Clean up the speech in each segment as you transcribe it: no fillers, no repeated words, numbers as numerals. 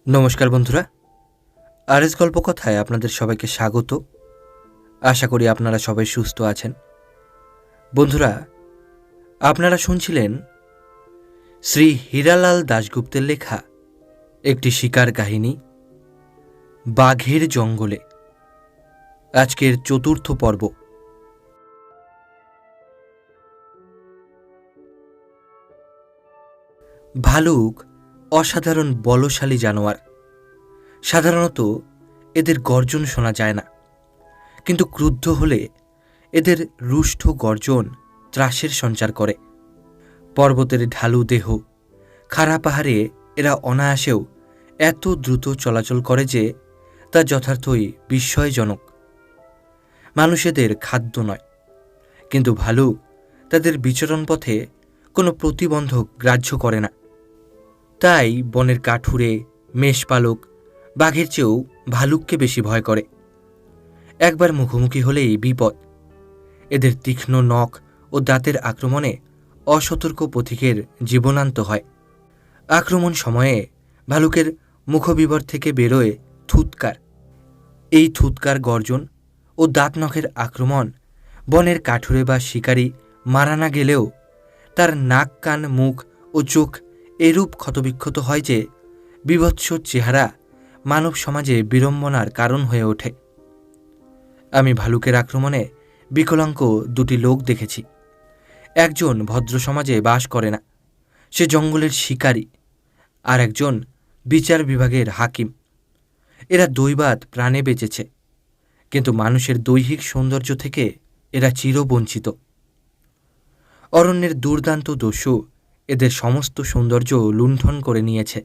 নমস্কার বন্ধুরা, আরএস গল্পকথায় আপনাদের সবাইকে স্বাগত। আশা করি আপনারা সবাই সুস্থ আছেন। বন্ধুরা, আপনারা শুনছিলেন শ্রী হীরালাল দাশগুপ্তের লেখা একটি শিকার কাহিনী, বাঘের জঙ্গলে। আজকের চতুর্থ পর্ব। ভালুক অসাধারণ বলশালী জানোয়ার। সাধারণত এদের গর্জন শোনা যায় না, কিন্তু ক্রুদ্ধ হলে এদের রুষ্ট গর্জন ত্রাসের সঞ্চার করে। পর্বতের ঢালু দেহ, খাড়া পাহাড়ে এরা অনায়াসেও এত দ্রুত চলাচল করে যে তা যথার্থই বিস্ময়জনক। মানুষ এদের খাদ্য নয়, কিন্তু ভালুক তাদের বিচরণ পথে কোনো প্রতিবন্ধক গ্রাহ্য করে না। তাই বনের কাঠুরে, মেষপালক বাঘের চেয়েও ভালুককে বেশি ভয় করে। একবার মুখোমুখি হলেই বিপদ। এদের তীক্ষ্ণ নখ ও দাঁতের আক্রমণে অসতর্ক পথিকের জীবনান্ত হয়। আক্রমণ সময়ে ভালুকের মুখবিবর থেকে বেরোয় থুৎকার। এই থুৎকার, গর্জন ও দাঁত নখের আক্রমণ বনের কাঠুরে বা শিকারী মারা না গেলেও তার নাক, কান, মুখ ও চোখ এরূপ ক্ষতবিক্ষত হয় যে বীভৎস চেহারা মানব সমাজে বিড়ম্বনার কারণ হয়ে ওঠে। আমি ভালুকের আক্রমণে বিকলাঙ্গ দুটি লোক দেখেছি। একজন ভদ্র সমাজে বাস করে না, সে জঙ্গলের শিকারী, আর একজন বিচার বিভাগের হাকিম। এরা দৈবাৎ প্রাণে বেঁচেছে, কিন্তু মানুষের দৈহিক সৌন্দর্য থেকে এরা চিরবঞ্চিত। অরণ্যের দুর্দান্ত দস্যু এদের সমস্ত সৌন্দর্য লুণ্ঠন করে নিয়েছে।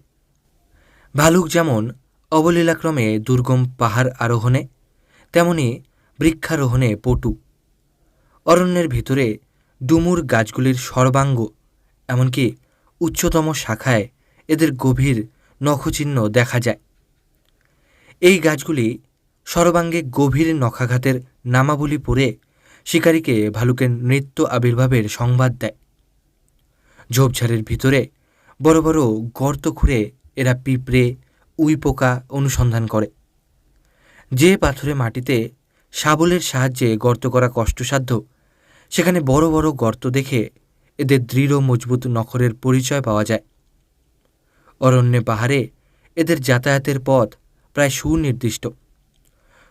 ভালুক যেমন অবলীলাক্রমে দুর্গম পাহাড় আরোহণে, তেমনি বৃক্ষারোহণে পটু। অরণ্যের ভিতরে ডুমুর গাছগুলির সর্বাঙ্গ, এমনকি উচ্চতম শাখায় এদের গভীর নখচিহ্ন দেখা যায়। এই গাছগুলি সর্বাঙ্গে গভীর নখাঘাতের নামাবলী পড়ে শিকারীকে ভালুকের নৃত্য আবির্ভাবের সংবাদ দেয়। ঝোপঝাড়ের ভিতরে বড় বড় গর্ত খুঁড়ে এরা পিঁপড়ে, উইপোকা অনুসন্ধান করে। যে পাথুরে মাটিতে শাবলের সাহায্যে গর্ত করা কষ্টসাধ্য, সেখানে বড় বড় গর্ত দেখে এদের দৃঢ় মজবুত নখরের পরিচয় পাওয়া যায়। অরণ্যে পাহাড়ে এদের যাতায়াতের পথ প্রায় সুনির্দিষ্ট।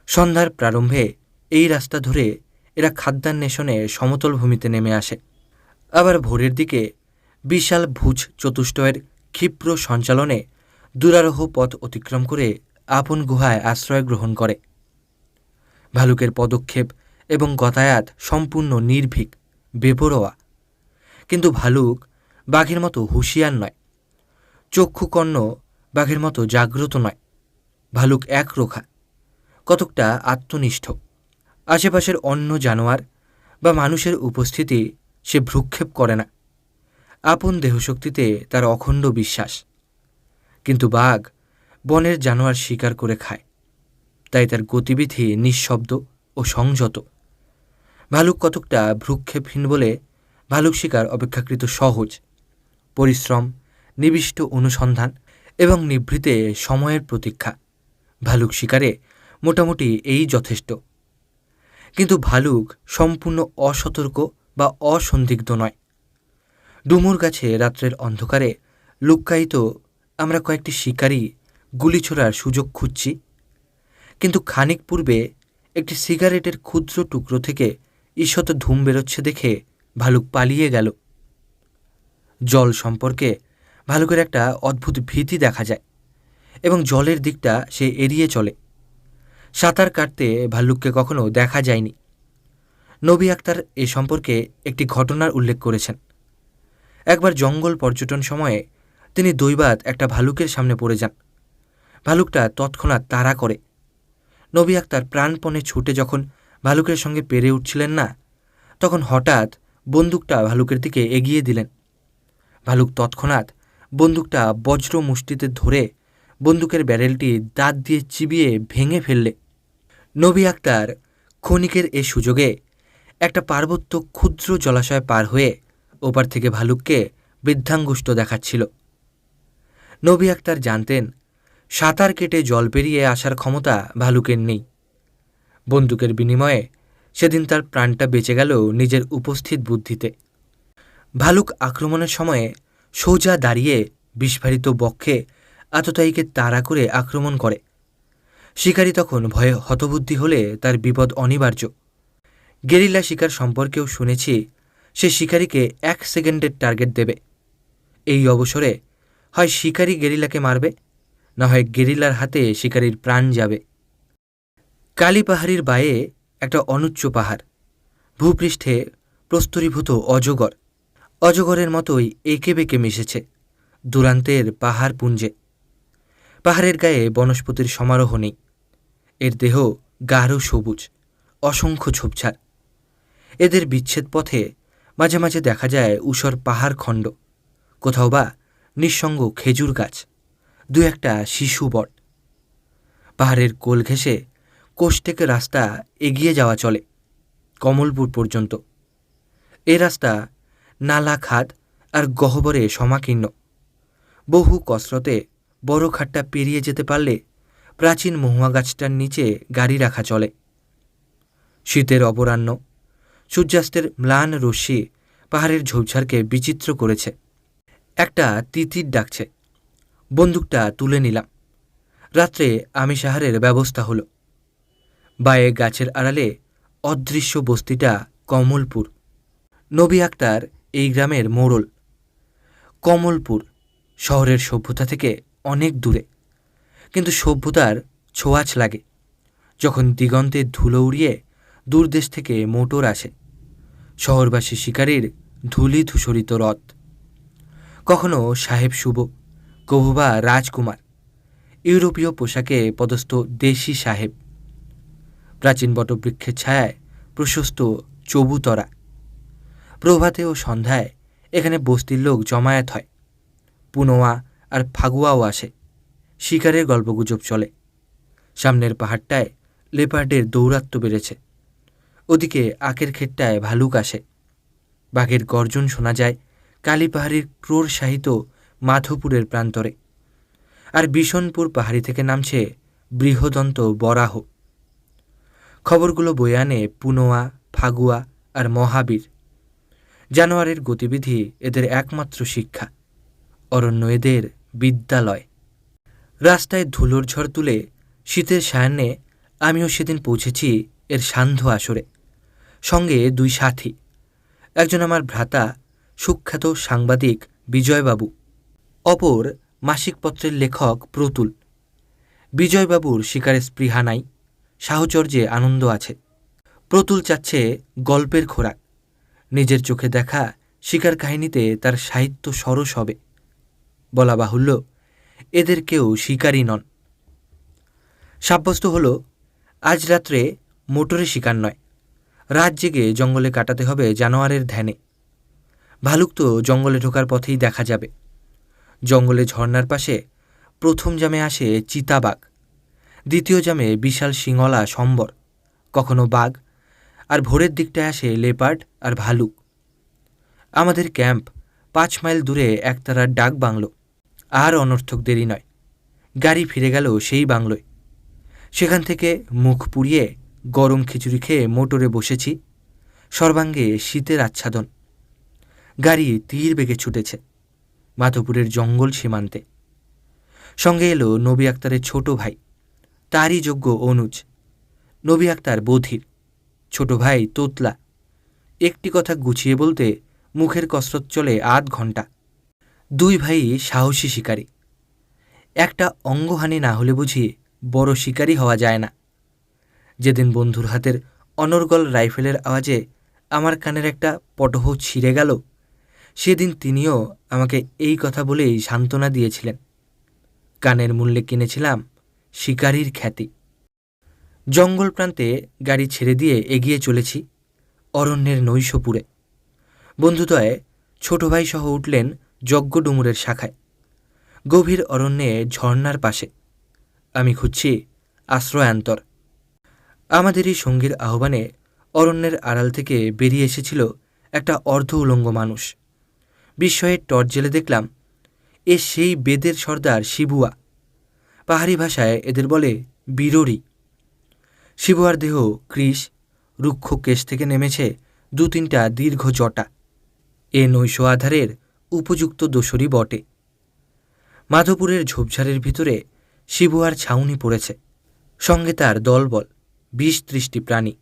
সন্ধ্যার প্রারম্ভে এই রাস্তা ধরে এরা খাদ্যান্বেষণে সমতল ভূমিতে নেমে আসে। আবার ভোরের দিকে বিশাল ভুজ চতুষ্টয়ের ক্ষিপ্র সঞ্চালনে দুরারোহ পথ অতিক্রম করে আপন গুহায় আশ্রয় গ্রহণ করে। ভালুকের পদক্ষেপ এবং গতায়াত সম্পূর্ণ নির্ভীক, বেপরোয়া। কিন্তু ভালুক বাঘের মতো হুঁশিয়ার নয়, চক্ষুকর্ণ বাঘের মতো জাগ্রত নয়। ভালুক একরোখা, কতকটা আত্মনিষ্ঠ। আশেপাশের অন্য জানোয়ার বা মানুষের উপস্থিতি সে ভ্রুক্ষেপ করে না। আপন দেহশক্তিতে তার অখণ্ড বিশ্বাস। কিন্তু বাঘ বনের জানোয়ার শিকার করে খায়, তাই তার গতিবিধি নিঃশব্দ ও সংযত। ভালুক কতকটা ভ্রুক্ষেপহীন বলে ভালুক শিকার অপেক্ষাকৃত সহজ। পরিশ্রম, নিবিষ্ট অনুসন্ধান এবং নিভৃতে সময়ের প্রতীক্ষা, ভালুক শিকারে মোটামুটি এই যথেষ্ট। কিন্তু ভালুক সম্পূর্ণ অসতর্ক বা অসন্দিগ্ধ নয়। ডুমুর গাছে রাত্রের অন্ধকারে লুক্কায়িত আমরা কয়েকটি শিকারী গুলি ছোড়ার সুযোগ খুঁজছি, কিন্তু খানিক পূর্বে একটি সিগারেটের ক্ষুদ্র টুকরো থেকে ঈষৎ ধূম বেরোচ্ছে দেখে ভালুক পালিয়ে গেল। জল সম্পর্কে ভালুকের একটা অদ্ভুত ভীতি দেখা যায় এবং জলের দিকটা সে এড়িয়ে চলে। সাঁতার কাটতে ভাল্লুককে কখনো দেখা যায়নি। নবী আক্তার এ সম্পর্কে একটি ঘটনার উল্লেখ করেছেন। একবার জঙ্গল পর্যটন সময়ে তিনি দৈবাৎ একটা ভালুকের সামনে পড়ে যান। ভালুকটা তৎক্ষণাৎ তাড়া করে। নবী আক্তার প্রাণপণে ছুটে যখন ভালুকের সঙ্গে পেরে উঠছিলেন না, তখন হঠাৎ বন্দুকটা ভালুকের দিকে এগিয়ে দিলেন। ভালুক তৎক্ষণাৎ বন্দুকটা বজ্র মুষ্টিতে ধরে বন্দুকের ব্যারেলটি দাঁত দিয়ে চিবিয়ে ভেঙে ফেললে। নবী আক্তার ক্ষণিকের এ সুযোগে একটা পার্বত্য ক্ষুদ্র জলাশয় পার হয়ে ওপার থেকে ভালুককে বৃদ্ধাঙ্গুষ্ট দেখাচ্ছিল। নবী আক্তার জানতেন সাঁতার কেটে জল পেরিয়ে আসার ক্ষমতা ভালুকের নেই। বন্দুকের বিনিময়ে সেদিন তার প্রাণটা বেঁচে গেল নিজের উপস্থিত বুদ্ধিতে। ভালুক আক্রমণের সময়ে সোজা দাঁড়িয়ে বিস্ফারিত বক্ষে আততায়ীকে তাড়া করে আক্রমণ করে। শিকারী তখন ভয়ে হতবুদ্ধি হলে তার বিপদ অনিবার্য। গেরিলা শিকার সম্পর্কেও শুনেছি, সে শিকারীকে 1 সেকেন্ডের টার্গেট দেবে। এই অবসরে হয় শিকারী গেরিলাকে মারবে, না হয় গেরিলার হাতে শিকারীর প্রাণ যাবে। কালী পাহাড়ির বায়ে একটা অনুচ্চ পাহাড়, ভূপৃষ্ঠে প্রস্তরীভূত অজগর। অজগরের মতোই এঁকে বেঁকে মিশেছে দূরান্তের পাহাড় পুঞ্জে। পাহাড়ের গায়ে বনস্পতির সমারোহ নেই। এর দেহ গাঢ় সবুজ, অসংখ্য ঝোপঝাড়। এদের বিচ্ছেদ পথে মাঝে মাঝে দেখা যায় ঊষর পাহাড় খণ্ড, কোথাও বা নিঃসঙ্গ খেজুর গাছ, দু একটা শিশু বট। পাহাড়ের কোল ঘেঁষে কোষটেকে রাস্তা এগিয়ে যাওয়া চলে কমলপুর পর্যন্ত। এ রাস্তা নালা, খাদ আর গহ্বরে সমাকীর্ণ। বহু কসরতে বড় খাটটা পেরিয়ে যেতে পারলে প্রাচীন মহুয়া গাছটার নিচে গাড়ি রাখা চলে। শীতের অপরাহ্ন, সূর্যাস্তের ম্লান রশ্মি পাহাড়ের ঝোপঝাড়কে বিচিত্র করেছে। একটা তিতির ডাকছে। বন্দুকটা তুলে নিলাম। রাত্রে আমিষাহারের ব্যবস্থা হলো। বায়ে গাছের আড়ালে অদৃশ্য বস্তিটা কমলপুর। নবী আক্তার এই গ্রামের মোড়ল। কমলপুর শহরের সভ্যতা থেকে অনেক দূরে, কিন্তু সভ্যতার ছোঁয়াচ লাগে যখন দিগন্তে ধুলো উড়িয়ে দূরদেশ থেকে মোটর আসে, শহরবাসী শিকারীর ধূলি ধূসরিত রথ। কখনো সাহেব শুভ, কভু বা রাজকুমার, ইউরোপীয় পোশাকে পদস্থ দেশি সাহেব। প্রাচীন বটবৃক্ষের ছায়ায় প্রশস্ত চবুতরা। প্রভাতে ও সন্ধ্যায় এখানে বস্তির লোক জমায়েত হয়। পুনোয়া আর ফাগুয়াও আসে। শিকারের গল্পগুজব চলে। সামনের পাহাড়টায় লেপার্ডের দৌরাত্ম্য বেড়েছে। ওদিকে আখের ক্ষেতটায় ভালুক আসে। বাঘের গর্জন শোনা যায় কালী পাহাড়ির ক্রোড় সাহিত মাধোপুরের প্রান্তরে। আর বিশনপুর পাহাড়ি থেকে নামছে বৃহদন্ত বরাহ। খবরগুলো বয়ে আনে পুনোয়া, ফাগুয়া আর মহাবীর। জানোয়ারের গতিবিধি এদের একমাত্র শিক্ষা, অরণ্য এদের বিদ্যালয়। রাস্তায় ধুলোর ঝড় তুলে শীতের সায়ান্নে আমিও সেদিন পৌঁছেছি এর সান্ধ্য আসরে। সঙ্গে 2 সাথী, একজন আমার ভ্রাতা সুখ্যাত সাংবাদিক বিজয়বাবু, অপর মাসিকপত্রের লেখক প্রতুল। বিজয়বাবুর শিকারের স্পৃহা নাই, সাহচর্যে আনন্দ আছে। প্রতুল চাচ্ছে গল্পের খোরাক, নিজের চোখে দেখা শিকার কাহিনীতে তার সাহিত্য সরস হবে। বলা বাহুল্য, এদের কেউ শিকারী নন। সাব্যস্ত হল আজ রাত্রে মোটরে শিকার নয়, রাত জেগে জঙ্গলে কাটাতে হবে জানোয়ারের ধ্যানে। ভালুক তো জঙ্গলে ঢোকার পথেই দেখা যাবে। জঙ্গলে ঝর্নার পাশে প্রথম জামে আসে চিতাবাঘ, দ্বিতীয় জামে বিশাল সিংহলা সম্বর, কখনো বাঘ, আর ভোরের দিকটায় আসে লেপার্ড আর ভালুক। আমাদের ক্যাম্প 5 মাইল দূরে একতারার ডাক বাংলো। আর অনর্থক দেরি নয়, গাড়ি ফিরে গেল সেই বাংলোয়। সেখান থেকে মুখ পুড়িয়ে গরম খিচুড়ি খেয়ে মোটরে বসেছি। সর্বাঙ্গে শীতের আচ্ছাদন। গাড়ি তীর বেগে ছুটেছে মাধোপুরের জঙ্গল সীমান্তে। সঙ্গে এলো নবী আক্তারের ছোট ভাই, তারই যোগ্য অনুজ। নবী আক্তার বধির, ছোট ভাই তোতলা। একটি কথা গুছিয়ে বলতে মুখের কসরত চলে 8 ঘণ্টা। 2 ভাই সাহসী শিকারী। একটা অঙ্গহানি না হলে বুঝি বড় শিকারী হওয়া যায় না। যেদিন বন্ধুর হাতের অনর্গল রাইফেলের আওয়াজে আমার কানের একটা পটহ ছিঁড়ে গেল, সেদিন তিনিও আমাকে এই কথা বলেই সান্ত্বনা দিয়েছিলেন। কানের মূল্যে কিনেছিলাম শিকারীর খ্যাতি। জঙ্গল প্রান্তে গাড়ি ছেড়ে দিয়ে এগিয়ে চলেছি অরণ্যের নৈশপুরে। বন্ধুদ্বয় ছোট ভাই সহ উঠলেন যজ্ঞডুমুরের শাখায়। গভীর অরণ্যে ঝর্নার পাশে আমি খুঁজছি আশ্রয়ান্তর। আমাদেরই সঙ্গীর আহ্বানে অরণ্যের আড়াল থেকে বেরিয়ে এসেছিল একটা অর্ধ উলঙ্গ মানুষ। বিস্ময়ে টর্চ জেলে দেখলাম এ সেই বেদের সর্দার শিবুয়া। পাহাড়ি ভাষায় এদের বলে বিররি। শিবুয়ার দেহ কৃশ, রুক্ষ কেশ থেকে নেমেছে 2-3টা দীর্ঘ জটা। এ নৈশ আধারের উপযুক্ত দোসরই বটে। মাধবপুরের ঝোপঝাড়ের ভিতরে শিবুয়ার ছাউনি পড়েছে, সঙ্গে তার দলবল 20-30টি প্রাণী।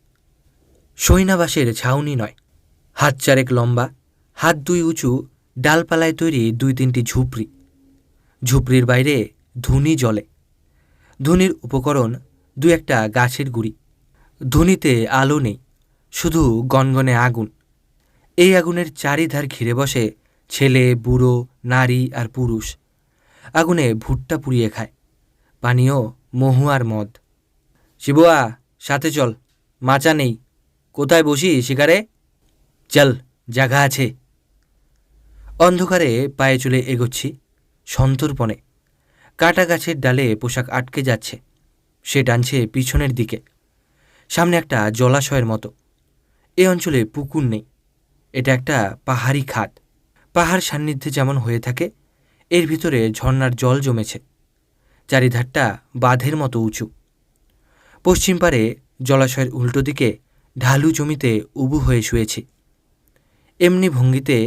সৈনাবাসের ছাউনি নয়, হাত 4 লম্বা, হাত 2 উঁচু ডালপালায় তৈরি 2-3টি ঝুপড়ি। ঝুপড়ির বাইরে ধুনি জ্বলে। ধুনির উপকরণ 2-1টা গাছের গুঁড়ি। ধুনিতে আলো নেই, শুধু গনগনে আগুন। এই আগুনের চারিধার ঘিরে বসে ছেলে, বুড়ো, নারী আর পুরুষ। আগুনে ভুট্টা পুড়িয়ে খায়, পানীয় মহুয়ার মদ। শিবুয়া, সাথে চল, মাচা নেই। কোথায় বসি শিকারে? চল, জায়গা আছে। অন্ধকারে পায়ে চলে এগোচ্ছি সন্তর্পণে। কাটা গাছের ডালে পোশাক আটকে যাচ্ছে, সে টানছে পিছনের দিকে। সামনে একটা জলাশয়ের মতো। এ অঞ্চলে পুকুর নেই, এটা একটা পাহাড়ি খাদ। পাহাড় সান্নিধ্যে যেমন হয়ে থাকে, এর ভিতরে ঝর্ণার জল জমেছে। চারিধারটা বাঁধের মতো উঁচু। পশ্চিম পারে জলাশয়ের উল্টো দিকে ঢালু জমিতে উবু হয়ে শুয়েছি। এমনি ভঙ্গিতে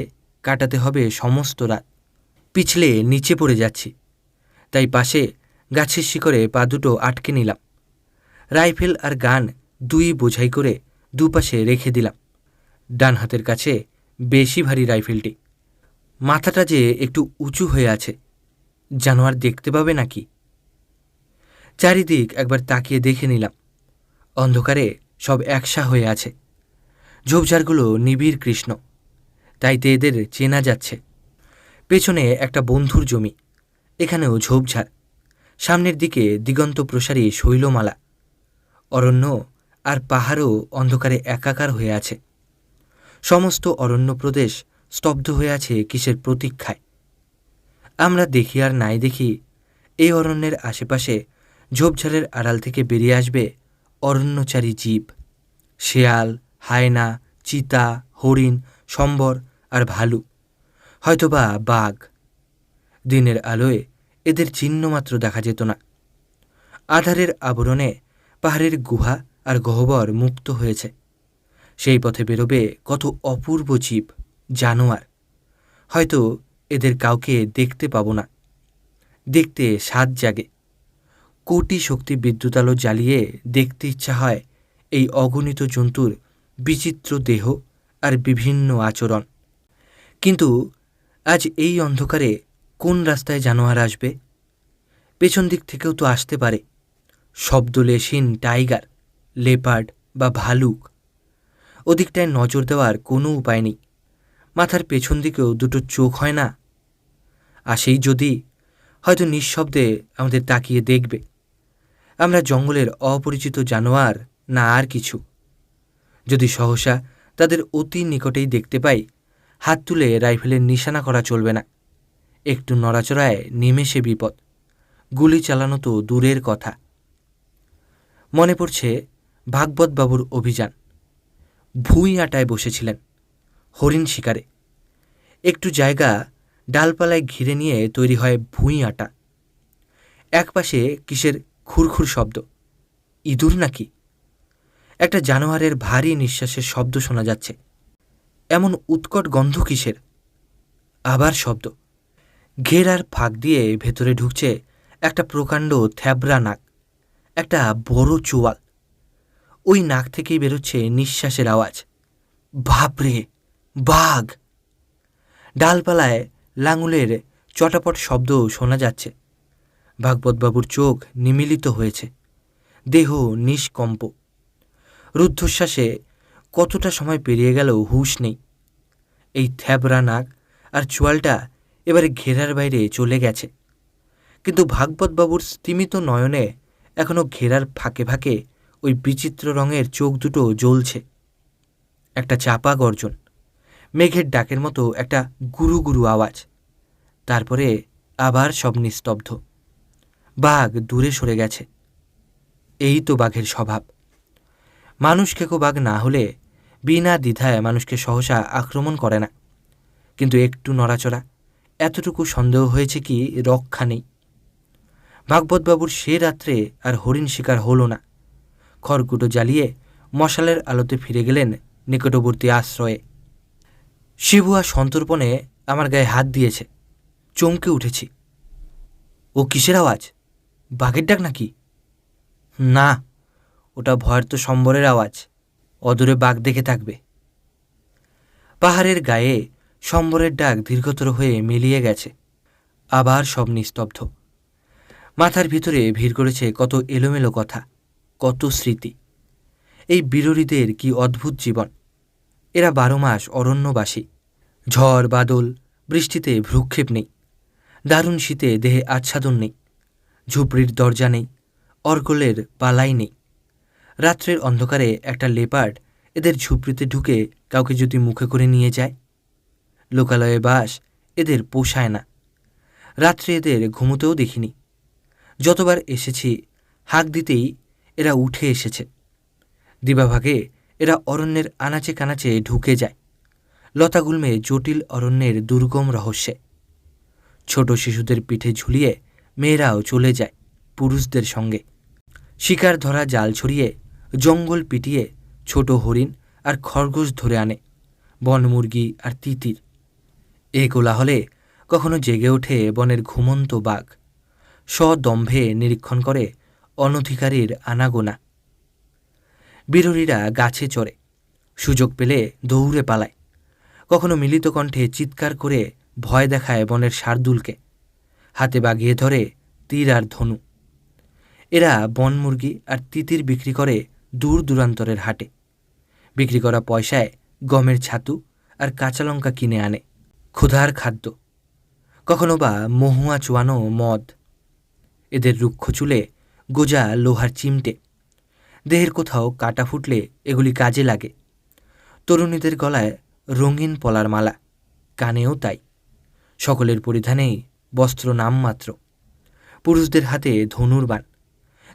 কাটাতে হবে সমস্ত রাত। পিছলে নিচে পড়ে যাচ্ছি, তাই পাশে গাছের শিকড়ে পা দুটো আটকে নিলাম। রাইফেল আর গান 2 বোঝাই করে দুপাশে রেখে দিলাম। ডান হাতের কাছে বেশি ভারী রাইফেলটি। মাথাটা যে একটু উঁচু হয়ে আছে, জানোয়ার দেখতে পাবে নাকি। চারিদিক একবার তাকিয়ে দেখে নিলাম। অন্ধকারে সব একসা হয়ে আছে। ঝোপঝাড়গুলো নিবিড় কৃষ্ণ, তাইতে এদের চেনা যাচ্ছে। পেছনে একটা বন্ধুর জমি, এখানেও ঝোপঝাড়। সামনের দিকে দিগন্ত প্রসারী শৈলমালা। অরণ্য আর পাহাড়ও অন্ধকারে একাকার হয়ে আছে। সমস্ত অরণ্য প্রদেশ স্তব্ধ হয়ে আছে কিসের প্রতীক্ষায়। আমরা দেখি আর নাই দেখি, এই অরণ্যের আশেপাশে ঝোপঝাড়ের আড়াল থেকে বেরিয়ে আসবে অরণ্যচারী জীব। শেয়াল, হায়না, চিতা, হরিণ, সম্বর আর ভালু, হয়তোবা বাঘ। দিনের আলোয় এদের চিহ্নমাত্র দেখা যেত না। আধারের আবরণে পাহাড়ের গুহা আর গহ্বর মুক্ত হয়েছে। সেই পথে বেরোবে কত অপূর্ব জীব, জানোয়ার। হয়তো এদের কাউকে দেখতে পাবো না। দেখতে স্বাদ জাগে। কোটি শক্তি বিদ্যুৎ আলো জ্বালিয়ে দেখতে ইচ্ছা হয় এই অগণিত জন্তুর বিচিত্র দেহ আর বিভিন্ন আচরণ। কিন্তু আজ এই অন্ধকারে কোন রাস্তায় জানোয়ার আসবে? পেছন দিক থেকেও তো আসতে পারে। শব্দলেশীন টাইগার, লেপার্ড বা ভালুক। ওদিকটায় নজর দেওয়ার কোনো উপায় নেই। মাথার পেছন দিকেও 2টো চোখ হয় না? আসেই যদি, হয়তো নিঃশব্দে আমাদের তাকিয়ে দেখবে। আমরা জঙ্গলের অপরিচিত জানোয়ার না আর কিছু। যদি সহসা তাদের অতি নিকটেই দেখতে পাই, হাত তুলে রাইফেলের নিশানা করা চলবে না। একটু নড়াচড়ায় নিমেষে বিপদ। গুলি চালানো তো দূরের কথা। মনে পড়ছে ভাগবতবাবুর অভিযান। ভুঁই আটায় বসেছিলেন হরিণ শিকারে। একটু জায়গা ডালপালায় ঘিরে নিয়ে তৈরি হয় ভুঁই আটা। একপাশে কিসের খুরখুর শব্দ, ইঁদুর নাকি? একটা জানোয়ারের ভারী নিঃশ্বাসের শব্দ শোনা যাচ্ছে। এমন উৎকট গন্ধ কিসের? আবার শব্দ। ঘেরার ফাঁক দিয়ে ভেতরে ঢুকছে একটা প্রকাণ্ড থ্যাবড়া নাক, একটা বড় চোয়াল। ওই নাক থেকেই বেরোচ্ছে নিঃশ্বাসের আওয়াজ। বাপরে, বাঘ! ডালপালায় লাঙুলের চটাপট শব্দ শোনা যাচ্ছে। ভাগবতবাবুর চোখ নিমীলিত হয়েছে, দেহ নিষ্কম্প। রুদ্ধশ্বাসে কতটা সময় পেরিয়ে গেল হুঁশ নেই। এই থ্যাবড়া নাক আর চোয়ালটা এবারে ঘেরার বাইরে চলে গেছে, কিন্তু ভাগবতবাবুর স্তিমিত নয়নে এখনও ঘেরার ফাঁকে ফাঁকে ওই বিচিত্র রঙের চোখ দুটো জ্বলছে। একটা চাপা গর্জন, মেঘের ডাকের মতো একটা গুরু গুরু আওয়াজ। তারপরে আবার সব নিস্তব্ধ। বাঘ দূরে সরে গেছে। এই তো বাঘের স্বভাব। মানুষ খেকো বাঘ না হলে বিনা দ্বিধায় মানুষকে সহসা আক্রমণ করে না। কিন্তু একটু নড়াচড়া, এতটুকু সন্দেহ হয়েছে কি রক্ষা নেই। ভাগবতবাবুর সে রাত্রে আর হরিণ শিকার হল না। খড়কুটো জ্বালিয়ে মশালের আলোতে ফিরে গেলেন নিকটবর্তী আশ্রয়ে। শিবু আর সন্তর্পণে আমার গায়ে হাত দিয়েছে। চমকে উঠেছি। ও কিসের আওয়াজ? বাঘের ডাক নাকি? না, ওটা ভয়ের তো সম্বরের আওয়াজ। অদূরে বাঘ দেখে থাকবে। পাহাড়ের গায়ে সম্বরের ডাক দীর্ঘতর হয়ে মিলিয়ে গেছে। আবার সব নিস্তব্ধ। মাথার ভিতরে ভিড় করেছে কত এলোমেলো কথা, কত স্মৃতি। এই বিরোরীদের কি অদ্ভুত জীবন। এরা 12 মাস অরণ্যবাসী। ঝড় বাদল বৃষ্টিতে ভ্রুক্ষেপ নেই, দারুণ শীতে দেহে আচ্ছাদন নেই, ঝুপড়ির দরজা নেই, অর্গলের পালাই নেই। রাত্রের অন্ধকারে একটা লেপার্ড এদের ঝুপড়িতে ঢুকে কাউকে যদি মুখে করে নিয়ে যায়। লোকালয়ে বাস এদের পোষায় না। রাত্রে এদের ঘুমোতেও দেখিনি। যতবার এসেছি হাঁক দিতেই এরা উঠে এসেছে। দিবাভাগে এরা অরণ্যের আনাচে কানাচে ঢুকে যায়, লতাগুল্মে জটিল অরণ্যের দুর্গম রহস্যে। ছোট শিশুদের পিঠে ঝুলিয়ে মেয়েরাও চলে যায় পুরুষদের সঙ্গে। শিকার ধরা জাল ছড়িয়ে জঙ্গল পিটিয়ে ছোট হরিণ আর খরগোশ ধরে আনে, বনমুরগি আর তিতির। এ কোলাহলে কখনো জেগে ওঠে বনের ঘুমন্ত বাঘ, সদম্ভে নিরীক্ষণ করে অনধিকারীর আনাগোনা। বিরোরীরা গাছে চড়ে, সুযোগ পেলে দৌড়ে পালায়, কখনো মিলিত কণ্ঠে চিৎকার করে ভয় দেখায় বনের শার্দুলকে, হাতে বাগিয়ে ধরে তীর আর ধনু। এরা বনমুরগি আর তিতির বিক্রি করে দূর দূরান্তরের হাটে। বিক্রি করা পয়সায় গমের ছাতু আর কাঁচা লঙ্কা কিনে আনে, ক্ষুধার খাদ্য। কখনো বা মহুয়া চোয়ানো মদ। এদের রুক্ষ চুলে গোজা লোহার চিমটে। দেহের কোথাও কাটা ফুটলে এগুলি কাজে লাগে। তরুণীদের গলায় রঙিন পলার মালা, কানেও তাই। সকলের পরিধানেই বস্ত্র নামমাত্র। পুরুষদের হাতে ধনুর বাণ,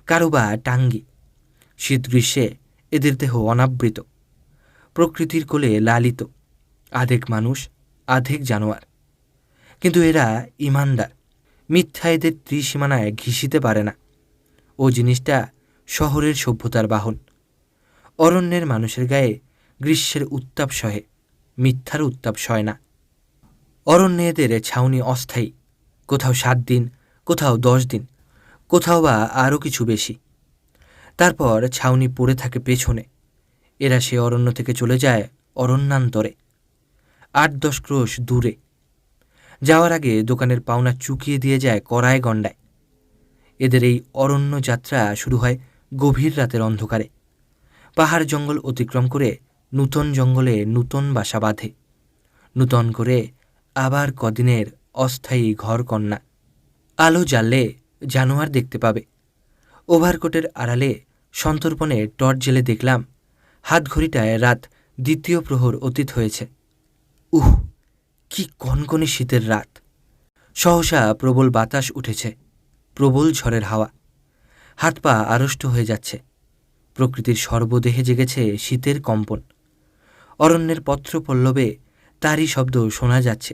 কারো বা টাঙ্গি। শীত গ্রীষ্মে এদের দেহ অনাবৃত, প্রকৃতির কোলে লালিত। আধেক মানুষ, আধেক জানোয়ার। কিন্তু এরা ইমানদার। মিথ্যা এদের ত্রিসীমানায় ঘিষিতে পারে না। ও জিনিসটা শহরের সভ্যতার বাহন। অরণ্যের মানুষের গায়ে গ্রীষ্মের উত্তাপ সহে, মিথ্যার উত্তাপ সয় না। অরণ্যে এদের ছাউনি অস্থায়ী, কোথাও 7 দিন, কোথাও 10 দিন, কোথাও বা আরও কিছু বেশি। তারপর ছাউনি পড়ে থাকে পেছনে। এরা সে অরণ্য থেকে চলে যায় অরণ্যান্তরে, 8-10 ক্রোশ দূরে। যাওয়ার আগে দোকানের পাওনা চুকিয়ে দিয়ে যায় কড়ায় গণ্ডায়। এদের এই অরণ্য যাত্রা শুরু হয় গভীর রাতের অন্ধকারে। পাহাড় জঙ্গল অতিক্রম করে নূতন জঙ্গলে নূতন বাসা বাঁধে, নূতন করে আবার কদিনের অস্থায়ী ঘর কন্যা। আলো জ্বাললে জানোয়ার দেখতে পাবে। ওভারকোটের আড়ালে সন্তর্পণে টর্চ জেলে দেখলাম হাতঘড়িটায় রাত 2য় প্রহর অতীত হয়েছে। উহ, কি কনকনে শীতের রাত। সহসা প্রবল বাতাস উঠেছে, প্রবল ঝড়ের হাওয়া। হাত পা আড়ষ্ট হয়ে যাচ্ছে। প্রকৃতির সর্বদেহে জেগেছে শীতের কম্পন। অরণ্যের পত্রপল্লবে তারই শব্দ শোনা যাচ্ছে।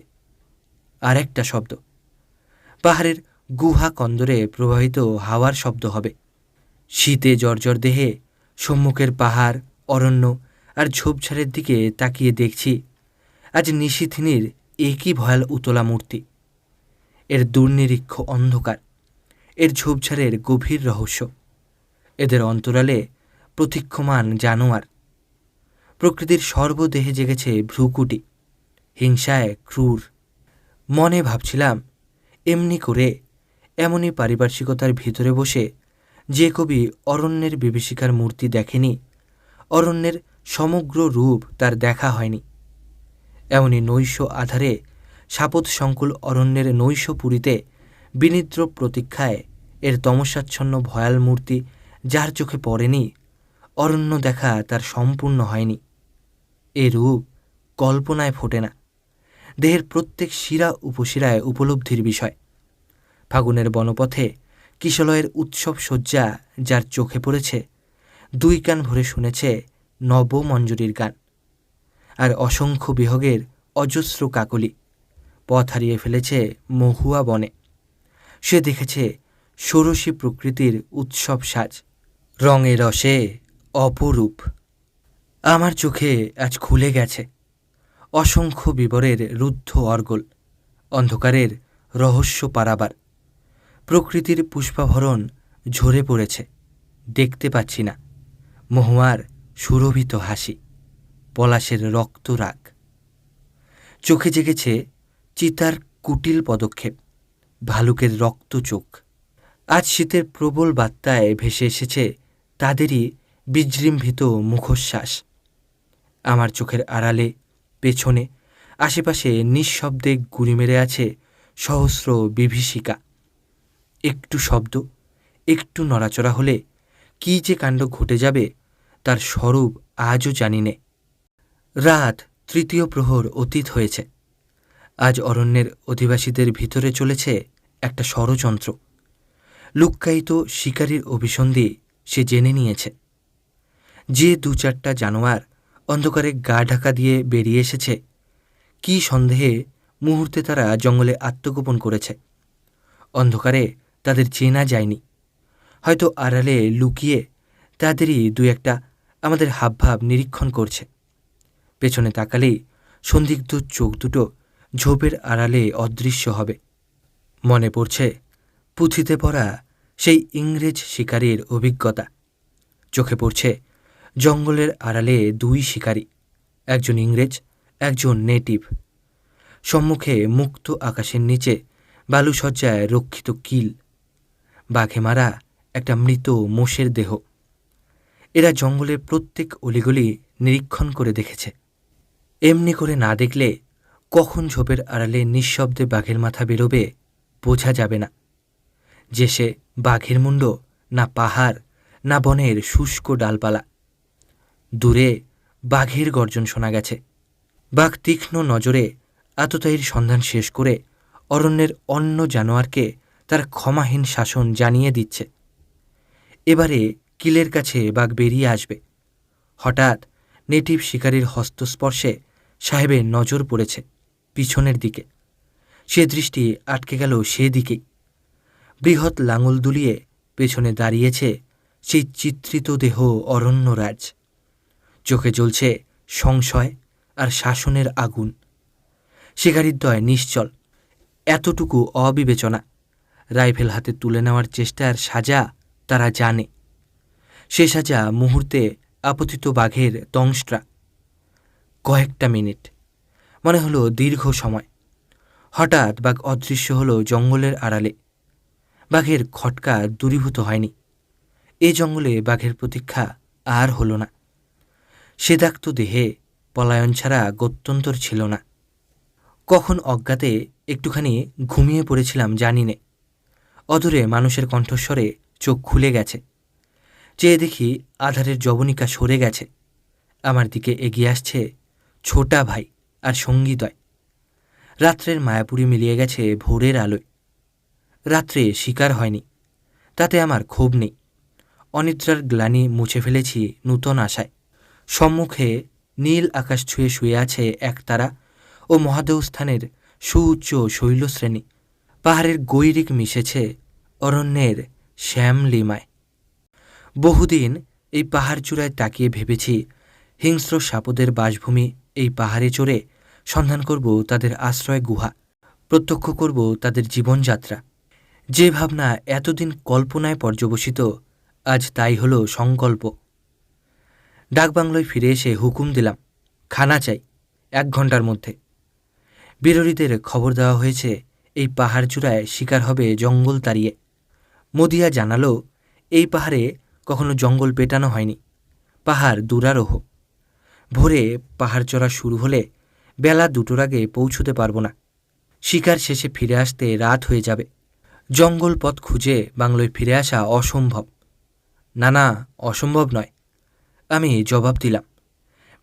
আর একটা শব্দ, পাহাড়ের গুহা কন্দরে প্রবাহিত হাওয়ার শব্দ হবে। শীতে জর্জর দেহে সম্মুখের পাহাড়, অরণ্য আর ঝোপঝাড়ের দিকে তাকিয়ে দেখছি আজ নিশীথিনীর একই ভয়াল উতলা মূর্তি। এর দুর্নিরীক্ষ অন্ধকার, এর ঝোপঝাড়ের গভীর রহস্য, এদের অন্তরালে প্রতীক্ষমান জানোয়ার। প্রকৃতির সর্বদেহে জেগেছে ভ্রুকুটি, হিংসায় ক্রূর। মনে ভাবছিলাম, এমনি করে, এমনই পারিপার্শ্বিকতার ভিতরে বসে যে কবি অরণ্যের বিভীষিকার মূর্তি দেখেনি, অরণ্যের সমগ্র রূপ তার দেখা হয়নি। এমনই নৈশ আধারে সাপত সংকুল অরণ্যের নৈশপুরীতে বিনিদ্র প্রতীক্ষায় এর তমসাচ্ছন্ন ভয়াল মূর্তি যার চোখে পড়েনি, অরণ্য দেখা তার সম্পূর্ণ হয়নি। এ রূপ কল্পনায় ফোটে না, দেহের প্রত্যেক শিরা উপশিরায় উপলব্ধির বিষয়। ফাগুনের বনপথে কিশলয়ের উৎসব সজ্জা যার চোখে পড়েছে, 2 কান ভরে শুনেছে নবমঞ্জুরির গান। আর অসংখ্য বিহগের অজস্র কাকলি পথ হারিয়ে ফেলেছে মহুয়া বনে। সে দেখেছে ষোড়শী প্রকৃতির উৎসব সাজ, রঙে রসে অপরূপ। আমার চোখে আজ খুলে গেছে অসংখ্য বিবরের রুদ্ধ অর্গল, অন্ধকারের রহস্য পারাবার। প্রকৃতির পুষ্পাভরণ ঝরে পড়েছে, দেখতে পাচ্ছি না মহুয়ার সুরভিত হাসি, পলাশের রক্ত রাগ। চোখে জেগেছে চিতার কুটিল পদক্ষেপ, ভালুকের রক্ত চোখ। আজ শীতের প্রবল বার্তায় ভেসে এসেছে তাদেরই বিজৃম্ভিত মুখোচ্ছ্বাস। আমার চোখের আড়ালে, পেছনে, আশেপাশে নিঃশব্দে গুড়ি মেরে আছে সহস্র বিভীষিকা। একটু শব্দ, একটু নড়াচড়া হলে কী যে কাণ্ড ঘটে যাবে তার স্বরূপ আজও জানি নে। রাত তৃতীয় প্রহর অতীত হয়েছে। আজ অরণ্যের অধিবাসীদের ভিতরে চলেছে একটা ষড়যন্ত্র। লুক্কায়িত শিকারীর অভিসন্ধি সে জেনে নিয়েছে। যে ২-৪টা জানোয়ার অন্ধকারে গা ঢাকা দিয়ে বেরিয়ে এসেছে, কি সন্দেহে মুহূর্তে তারা জঙ্গলে আত্মগোপন করেছে। অন্ধকারে তাদের চেনা যায়নি, হয়তো আড়ালে লুকিয়ে তাদেরই ২-১টা আমাদের হাবভাব নিরীক্ষণ করছে। পেছনে তাকালেই সন্দিগ্ধ চোখ দুটো ঝোপের আড়ালে অদৃশ্য হবে। মনে পড়ছে পুঁথিতে পড়া সেই ইংরেজ শিকারীর অভিজ্ঞতা। চোখে পড়ছে জঙ্গলের আড়ালে ২ শিকারী, একজন ইংরেজ, একজন নেটিভ। সম্মুখে মুক্ত আকাশের নিচে বালুসজ্জায় রক্ষিত কিল, বাঘে মারা একটা মৃত মোষের দেহ। এরা জঙ্গলের প্রত্যেক অলিগলি নিরীক্ষণ করে দেখেছে। এমনি করে না দেখলে কখন ঝোপের আড়ালে নিঃশব্দে বাঘের মাথা বেরোবে বোঝা যাবে না। যে সে বাঘের মুণ্ড, না পাহাড়, না বনের শুষ্ক ডালপালা। দূরে বাঘের গর্জন শোনা গেছে। বাঘ তীক্ষ্ণ নজরে আততায়ীর সন্ধান শেষ করে অরণ্যের অন্য জানোয়ারকে তার ক্ষমাহীন শাসন জানিয়ে দিচ্ছে। এবারে কিলের কাছে বাঘ বেরিয়ে আসবে। হঠাৎ নেটিভ শিকারীর হস্তস্পর্শে সাহেবের নজর পড়েছে পিছনের দিকে। সে দৃষ্টি আটকে গেল সেদিকেই। বৃহৎ লাঙল দুলিয়ে পেছনে দাঁড়িয়েছে সেই চিত্রিত দেহ অরণ্যরাজ। চোখে জ্বলছে সংশয় আর শাসনের আগুন। শিকারীদ্বয় নিশ্চল, এতটুকু অবিবেচনা। রাইফেল হাতে তুলে নেওয়ার চেষ্টার সাজা তারা জানে। সে সাজা মুহূর্তে আপতিত বাঘের দংশট্রা। কয়েকটা মিনিট, মনে হলো দীর্ঘ সময়। হঠাৎ বাঘ অদৃশ্য হলো জঙ্গলের আড়ালে। বাঘের খটকা দূরীভূত হয়নি। এ জঙ্গলে বাঘের প্রতীক্ষা আর হল না। সেদাক্ত দেহে পলায়ন ছাড়া গত্যন্তর ছিল না। কখন অজ্ঞাতে একটুখানি ঘুমিয়ে পড়েছিলাম জানি নে। অদূরে মানুষের কণ্ঠস্বরে চোখ খুলে গেছে। চেয়ে দেখি আধারের জবনিকা সরে গেছে। আমার দিকে এগিয়ে আসছে ছোটা ভাই আর সঙ্গীদ্বয়। রাত্রের মায়াপুরী মিলিয়ে গেছে ভোরের আলোয়। রাত্রে শিকার হয়নি, তাতে আমার ক্ষোভ নেই। অনিদ্রার গ্লানি মুছে ফেলেছি নূতন আশায়। সম্মুখে নীল আকাশ ছুঁয়ে শুয়ে আছে একতারা ও মহাদেবস্থানের সুউচ্চ শৈলশ্রেণী। পাহাড়ের গৈরিক মিশেছে অরণ্যের শ্যামলিমায়। বহুদিন এই পাহাড় চূড়ায় তাকিয়ে ভেবেছি হিংস্র সাপদের বাসভূমি এই পাহাড়ে চড়ে সন্ধান করব তাদের আশ্রয় গুহা, প্রত্যক্ষ করব তাদের জীবনযাত্রা। যে ভাবনা এতদিন কল্পনায় পর্যবসিত, আজ তাই হলো সংকল্প। ডাকবাংলোয় ফিরে এসে হুকুম দিলাম, খানা চাই 1 ঘণ্টার মধ্যে। বিরোধীদের খবর দেওয়া হয়েছে এই পাহাড় চূড়ায় শিকার হবে জঙ্গল তাড়িয়ে। মদিয়া জানালো এই পাহাড়ে কখনো জঙ্গল পেটানো হয়নি, পাহাড় দুরারোহ। ভোরে পাহাড় চড়া শুরু হলে বেলা 2টোর আগে পৌঁছতে পারব না। শিকার শেষে ফিরে আসতে রাত হয়ে যাবে। জঙ্গল পথ খুঁজে বাংলোয় ফিরে আসা অসম্ভব। না না, অসম্ভব নয়, আমি জবাব দিলাম।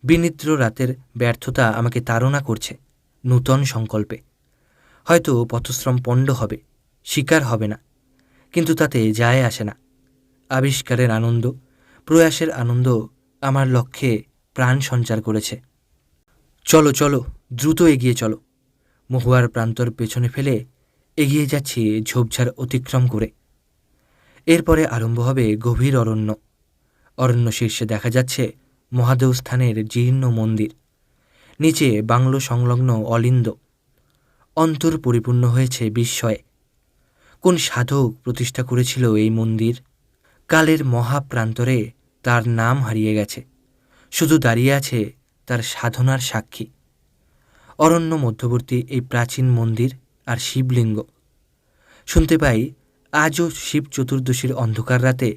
বিনিদ্র রাতের ব্যর্থতা আমাকে তাড়না করছে নূতন সংকল্পে। হয়তো পথশ্রম পণ্ড হবে, শিকার হবে না, কিন্তু তাতে যায় আসে না। আবিষ্কারের আনন্দ, প্রয়াসের আনন্দ আমার লক্ষ্যে প্রাণ সঞ্চার করেছে। চলো চলো, দ্রুত এগিয়ে চলো। মহুয়ার প্রান্তর পেছনে ফেলে এগিয়ে যাচ্ছি ঝোপঝাড় অতিক্রম করে। এরপরে আরম্ভ হবে গভীর অরণ্য। অরণ্য শীর্ষে দেখা যাচ্ছে মহাদেবস্থানের জীর্ণ মন্দির, নিচে বাংলো সংলগ্ন অলিন্দ। অন্তর পরিপূর্ণ হয়েছে বিস্ময়ে। কোন সাধক প্রতিষ্ঠা করেছিল এই মন্দির? কালের মহাপ্রান্তরে তার নাম হারিয়ে গেছে, শুধু দাঁড়িয়ে আছে তার সাধনার সাক্ষী। অরণ্য মধ্যবর্তী এই প্রাচীন মন্দির আর শিবলিঙ্গ। শুনতে পাই আজও শিব চতুর্দশীর অন্ধকার রাতে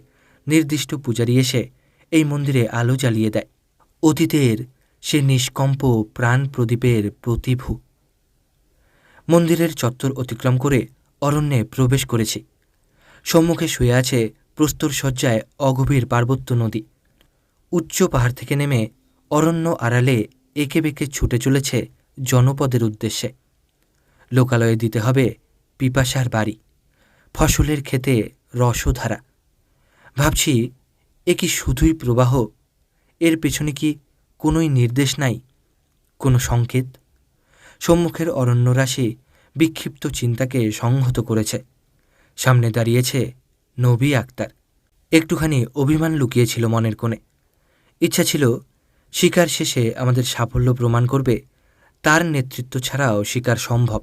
নির্দিষ্ট পূজারী এসে এই মন্দিরে আলো জ্বালিয়ে দেয়, অতীতের সে নিষ্কম্প প্রাণ প্রদীপের প্রতিভূ। মন্দিরের চত্বর অতিক্রম করে অরণ্যে প্রবেশ করেছি। সম্মুখে শুয়ে আছে প্রস্তরসজ্জায় অগভীর পার্বত্য নদী। উচ্চ পাহাড় থেকে নেমে অরণ্য আড়ালে এঁকে বেঁকে ছুটে চলেছে জনপদের উদ্দেশ্যে। লোকালয়ে দিতে হবে পিপাসার বাড়ি, ফসলের ক্ষেতে রসধারা। ভাবছি, এ কি শুধুই প্রবাহ? এর পেছনে কি কোনোই নির্দেশ নাই, কোনো সংকেত? সম্মুখের অরণ্যরাশি বিক্ষিপ্ত চিন্তাকে সংহত করেছে। সামনে দাঁড়িয়েছে নবী আক্তার। একটুখানি অভিমান লুকিয়েছিল মনের কোণে। ইচ্ছা ছিল শিকার শেষে আমাদের সাফল্য প্রমাণ করবে তার নেতৃত্ব ছাড়াও শিকার সম্ভব।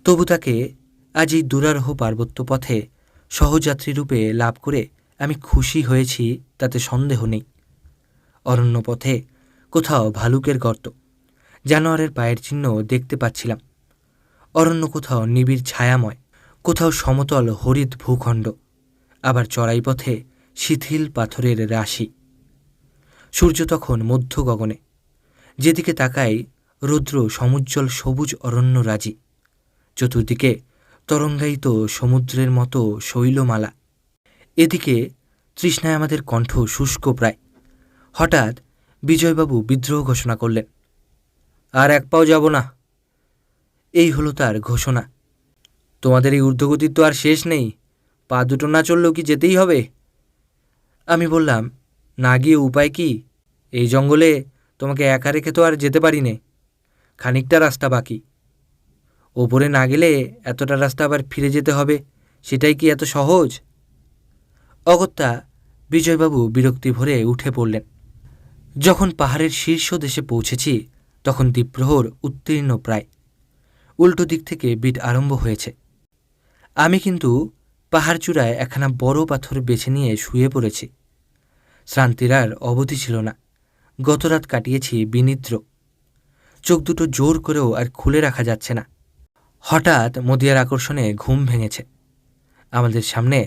তবু তাকে আজ এই দুরারোহ পার্বত্য পথে সহযাত্রী রূপে লাভ করে আমি খুশি হয়েছি, তাতে সন্দেহ নেই। অরণ্য পথে কোথাও ভালুকের গর্ত, জানোয়ারের পায়ের চিহ্ন দেখতে পাচ্ছিলাম। অরণ্য কোথাও নিবিড় ছায়াময়, কোথাও সমতল হরিৎ ভূখণ্ড, আবার চড়াই পথে শিথিল পাথরের রাশি। সূর্য তখন মধ্য গগনে। যেদিকে তাকাই রৌদ্র সমুজ্জ্বল সবুজ অরণ্যরাজি। চতুর্দিকে তরঙ্গায়িত সমুদ্রের মতো শৈলমালা। এদিকে তৃষ্ণায় আমাদের কণ্ঠ শুষ্ক প্রায়। হঠাৎ বিজয়বাবু বিদ্রোহ ঘোষণা করলেন। আর এক পাও যাব না। এই হলো তার ঘোষণা। তোমাদের এই ঊর্ধ্বগতির তো আর শেষ নেই, পা দুটো না চললেও কি যেতেই হবে? আমি বললাম, না গিয়ে উপায় কি? এই জঙ্গলে তোমাকে একা রেখে তো আর যেতে পারি নে, খানিকটা রাস্তা বাকি। ওপরে না গেলে এতটা রাস্তা আবার ফিরে যেতে হবে, সেটাই কি এত সহজ? অগত্যা বিজয়বাবু বিরক্তি ভরে উঠে পড়লেন। যখন পাহাড়ের শীর্ষ দেশে পৌঁছেছি তখন দ্বীপ্রহর উত্তীর্ণ প্রায়। উল্টো দিক থেকে বিট আরম্ভ হয়েছে। আমি কিন্তু পাহাড় চূড়ায় একখানা বড় পাথর বেছে নিয়ে শুয়ে পড়েছি। শ্রান্তির আর অবধি ছিল না। গতরাত কাটিয়েছি বিনিদ্র। চোখ দুটো জোর করেও আর খুলে রাখা যাচ্ছে না। হঠাৎ মদিয়ার আকর্ষণে ঘুম ভেঙেছে। আমাদের সামনে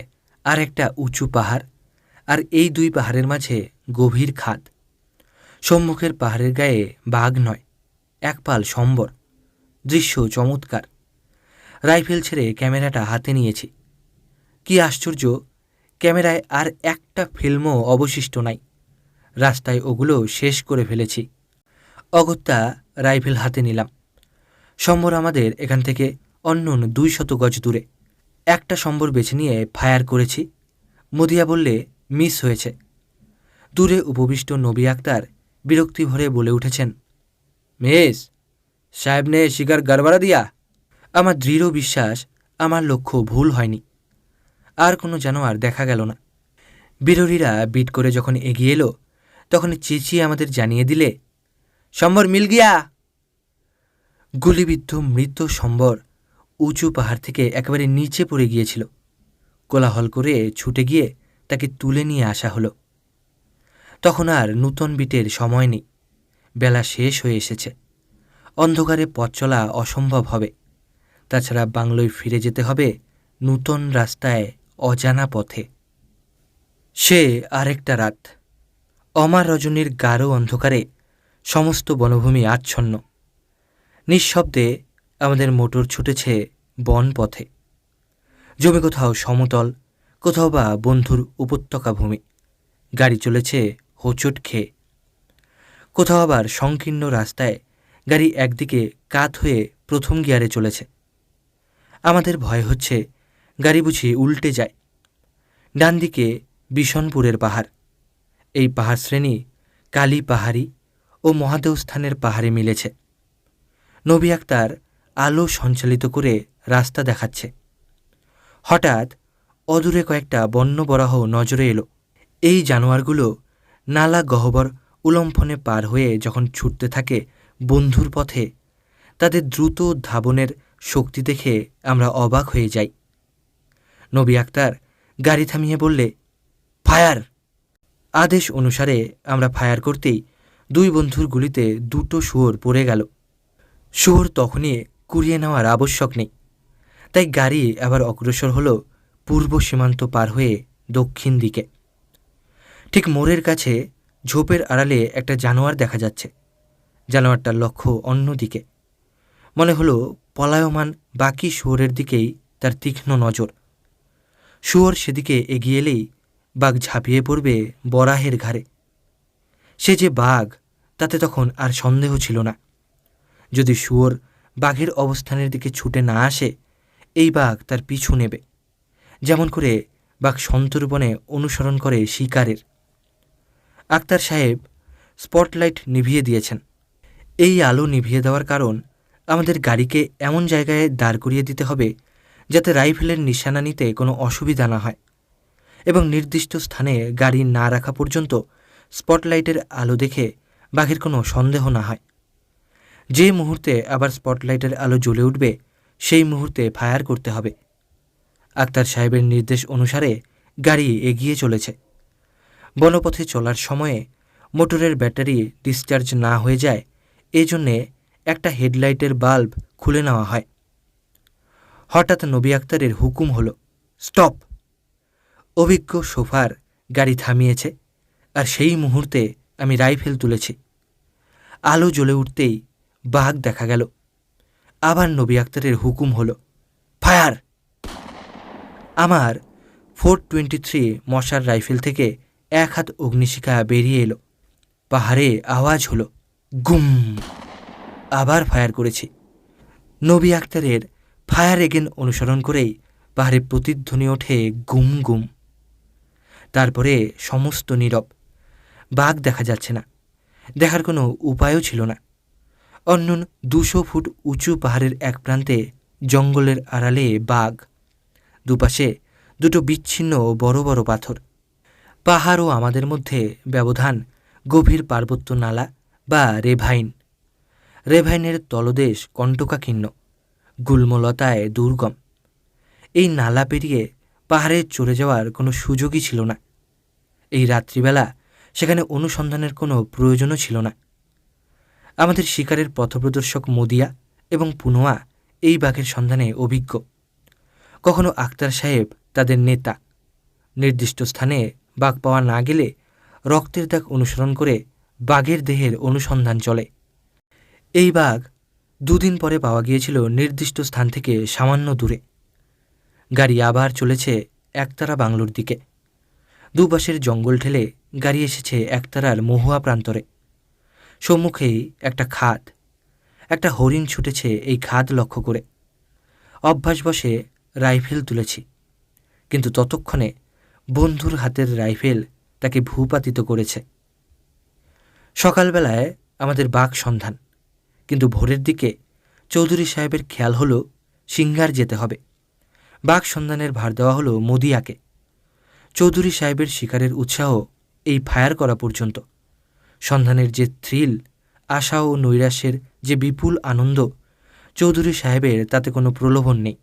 আর একটা উঁচু পাহাড়, আর এই দুই পাহাড়ের মাঝে গভীর খাদ। সম্মুখের পাহাড়ের গায়ে বাঘ নয়, এক পাল সম্বর। দৃশ্য চমৎকার। রাইফেল ছেড়ে ক্যামেরাটা হাতে নিয়েছি। কি আশ্চর্য, ক্যামেরায় আর একটা ফিল্মও অবশিষ্ট নাই। রাস্তায় ওগুলো শেষ করে ফেলেছি। অগত্যা রাইফেল হাতে নিলাম। সম্বর আমাদের এখান থেকে অন্যন 200 গজ দূরে। একটা সম্বর বেছে নিয়ে ফায়ার করেছি। মদিয়া বললে মিস হয়েছে। দূরে উপবিষ্ট নবী আক্তার বিরক্তি ভরে বলে উঠেছেন, মিস সাহেব নে শিকার গড়বড়া দিয়া। আমার দৃঢ় বিশ্বাস আমার লক্ষ্য ভুল হয়নি। আর কোনো জানোয়ার দেখা গেল না। বিরোধীরা বিট করে যখন এগিয়ে এলো তখন চেঁচিয়ে আমাদের জানিয়ে দিলে, সম্বর মিল গিয়া। গুলিবিদ্ধ মৃত সম্বর উঁচু পাহাড় থেকে একেবারে নিচে পড়ে গিয়েছিল। কোলাহল করে ছুটে গিয়ে তাকে তুলে নিয়ে আসা হলো। তখন আর নূতন বিটের সময় নেই। বেলা শেষ হয়ে এসেছে। অন্ধকারে পথ চলা অসম্ভব হবে। তাছাড়া বাংলোয় ফিরে যেতে হবে নূতন রাস্তায়, অজানা পথে। সে আরেকটা রাত। অমার রজনীর গাঢ় অন্ধকারে সমস্ত বনভূমি আচ্ছন্ন। নিঃশব্দে আমাদের মোটর ছুটেছে বন পথে। জমি কোথাও সমতল, কোথাও বা বন্ধুর উপত্যকা ভূমি। গাড়ি চলেছে হোঁচট খেয়ে। কোথাও আবার সংকীর্ণ রাস্তায় গাড়ি একদিকে কাত হয়ে প্রথম গিয়ারে চলেছে। আমাদের ভয় হচ্ছে গাড়ি বুঝি উল্টে যায়। ডান দিকে বিশনপুরের পাহাড়। এই পাহাড় শ্রেণী কালী পাহাড়ি ও মহাদেবস্থানের পাহাড়ে মিলেছে। নবী আক্তার আলো সঞ্চালিত করে রাস্তা দেখাচ্ছে। হঠাৎ অদূরে কয়েকটা বন্যবরাহ নজরে এলো। এই জানোয়ারগুলো নালা গহ্বর উলম্ফনে পার হয়ে যখন ছুটতে থাকে বন্ধুর পথে, তাদের দ্রুত ধাবনের শক্তি দেখে আমরা অবাক হয়ে যাই। নবী আক্তার গাড়ি থামিয়ে বললে, ফায়ার! আদেশ অনুসারে আমরা ফায়ার করতেই 2 বন্ধুর গুলিতে 2টো শুয়োর পড়ে গেল। শুয়োর তখনই কুড়িয়ে নেওয়ার আবশ্যক নেই, তাই গাড়ি আবার অগ্রসর হল পূর্ব সীমান্ত পার হয়ে দক্ষিণ দিকে। ঠিক মোড়ের কাছে ঝোপের আড়ালে একটা জানোয়ার দেখা যাচ্ছে। জানোয়ারটার লক্ষ্য অন্যদিকে। মনে হলো পলায়মান বাকি শুয়োরের দিকেই তার তীক্ষ্ণ নজর। শুয়োর সেদিকে এগিয়ে এলেই বাঘ ঝাঁপিয়ে পড়বে বরাহের ঘাড়ে। সে যে বাঘ তাতে তখন আর সন্দেহ ছিল না। যদি শুয়োর বাঘের অবস্থানের দিকে ছুটে না আসে, এই বাঘ তার পিছু নেবে, যেমন করে বাঘ সন্তর্পণে অনুসরণ করে শিকারের। আক্তার সাহেব স্পটলাইট নিভিয়ে দিয়েছেন। এই আলো নিভিয়ে দেওয়ার কারণ, আমাদের গাড়িকে এমন জায়গায় দাঁড় করিয়ে দিতে হবে যাতে রাইফেলের নিশানা নিতে কোনো অসুবিধা না হয়, এবং নির্দিষ্ট স্থানে গাড়ি না রাখা পর্যন্ত স্পটলাইটের আলো দেখে বাঘের কোনো সন্দেহ না হয়। যে মুহূর্তে আবার স্পটলাইটের আলো জ্বলে উঠবে, সেই মুহূর্তে ফায়ার করতে হবে। আক্তার সাহেবের নির্দেশ অনুসারে গাড়ি এগিয়ে চলেছে। বনপথে চলার সময়ে মোটরের ব্যাটারি ডিসচার্জ না হয়ে যায়, এজন্যে একটা হেডলাইটের বাল্ব খুলে নেওয়া হয়। হঠাৎ নবী আক্তারের হুকুম হলো, স্টপ! অভিজ্ঞ সোফার গাড়ি থামিয়েছে, আর সেই মুহূর্তে আমি রাইফেল তুলেছি। আলো জ্বলে উঠতেই বাঘ দেখা গেল। আবার নবী আক্তারের হুকুম হলো, ফায়ার! আমার 423 মশার রাইফেল থেকে 1 হাত অগ্নিশিখা বেরিয়ে এলো। পাহাড়ে আওয়াজ হলো, গুম! আবার ফায়ার করেছি। নবী আক্তারের ফায়ার এগেন অনুসরণ করেই পাহাড়ে প্রতিধ্বনি ওঠে গুম গুম। তারপরে সমস্ত নীরব। বাঘ দেখা যাচ্ছে না, দেখার কোনো উপায়ও ছিল না। অন্যন 200 ফুট উঁচু পাহাড়ের এক প্রান্তে জঙ্গলের আড়ালে বাঘ, দুপাশে 2টো বিচ্ছিন্ন ও বড় বড় পাথর। পাহাড় ও আমাদের মধ্যে ব্যবধান গভীর পার্বত্য নালা বা রেভাইন। রেভাইনের তলদেশ কণ্টকাকীর্ণ, গুল্মলতায় দুর্গম। এই নালা পেরিয়ে পাহাড়ে চড়ে যাওয়ার কোনো সুযোগই ছিল না। এই রাত্রিবেলা সেখানে অনুসন্ধানের কোনো প্রয়োজনও ছিল না। আমাদের শিকারের পথপ্রদর্শক মদিয়া এবং পুনোয়া এই বাঘের সন্ধানে অভিজ্ঞ। কখনো আক্তার সাহেব তাদের নেতা। নির্দিষ্ট স্থানে বাঘ পাওয়া না গেলে রক্তের দাগ অনুসরণ করে বাঘের দেহের অনুসন্ধান চলে। এই বাঘ 2 দিন পরে পাওয়া গিয়েছিল নির্দিষ্ট স্থান থেকে সামান্য দূরে। গাড়ি আবার চলেছে একতারা বাংলোর দিকে। দুপাশের জঙ্গল ঠেলে গাড়ি এসেছে একতারার মহুয়া প্রান্তরে। সম্মুখেই একটা খাদ। একটা হরিণ ছুটেছে এই খাদ লক্ষ্য করে। অভ্যাসবশে রাইফেল তুলেছি, কিন্তু ততক্ষণে বন্ধুর হাতের রাইফেল তাকে ভূপাতিত করেছে। সকালবেলায় আমাদের বাঘ সন্ধান, কিন্তু ভোরের দিকে চৌধুরী সাহেবের খেয়াল হলো সিঙ্গার যেতে হবে। বাঘ সন্ধানের ভার দেওয়া হলো মদিয়াকে। চৌধুরী সাহেবের শিকারের উৎসাহ এই ফায়ার করা পর্যন্ত। সন্ধানের যে থ্রিল, আশা ও নৈরাশ্যের যে বিপুল আনন্দ, চৌধুরী সাহেবের তাতে কোনো প্রলোভন নেই।